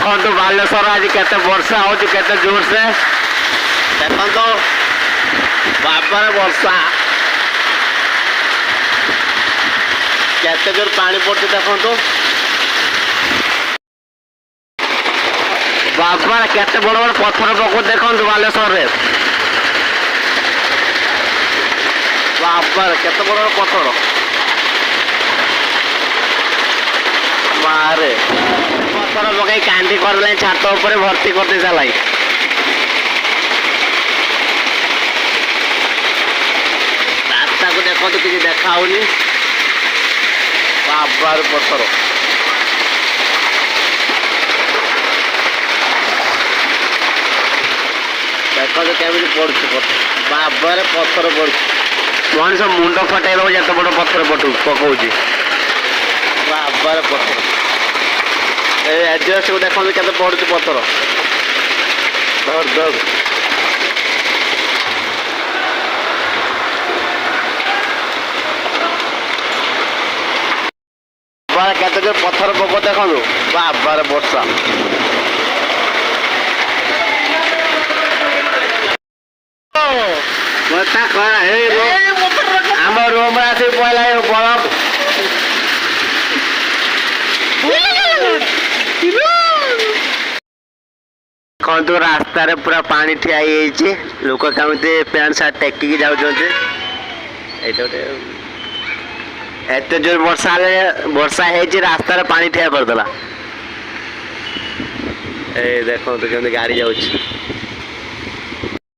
ଦେଖନ୍ତୁ ବାଲେଶ୍ୱର ଆଜି କେତେ ବର୍ଷା ହଉଛି, କେତେ ଜୋରସେ ଦେଖନ୍ତୁ ବାବାରେ ବର୍ଷା କେତେ ଜୋର ପାଣି ପଡୁଛି ଦେଖନ୍ତୁ ବାବା କେତେ ବଡ ବଡ ପଥର ପକଉ ଦେଖନ୍ତୁ ବାଲେଶ୍ୱରରେ ବାବା କେତେ ବଡ ବଡ ପଥର ବାହାରେ ପଥର ପକେଇ କାନ୍ଦି କରିଦେଲାଣି ଛାତ ଉପରେ ଭର୍ତ୍ତି କରିଦେଇ ସାରିଲାଣି ରାସ୍ତାକୁ ଦେଖନ୍ତୁ କିଛି ଦେଖା ହଉନି ବାବାର ପଥର ଦେଖନ୍ତୁ କେମିତି ପଡୁଛି ବାବାରେ ପଥର ପଡୁଛି ମଣିଷ ମୁଣ୍ଡ ଫଟେଇ ଦବ ଯେତେ ବଡ ପଥର ପକଉଛି ବାବାରେ ପଥର ଏ ଆଡ୍ରେସକୁ ଦେଖନ୍ତୁ କେତେ ପଡୁଛି ପଥର ଧର ଧର କେତେ ଜୋର ପଥର ପକଉ ଦେଖନ୍ତୁ ବାବାରେ ବର୍ଷା ଆମ ରୁମରେ ଆସି ପଇଲା ବରଫ ଦେଖନ୍ତୁ ରାସ୍ତାରେ ପୁରା ପାଣି ଠିଆ ହେଇଯାଇଛି ଲୋକ କେମିତି ପ୍ୟାଣ୍ଟ ସାର୍ଟ ଟେକିକି ଯାଉଛନ୍ତି ଏଇଟା ଗୋଟେ ଏତେ ଜୋର ବର୍ଷା ହେଇଛି ରାସ୍ତାରେ ପାଣି ଠିଆ କରିଦେଲା ଏଇ ଦେଖନ୍ତୁ କେମିତି ଗାଡି ଯାଉଛି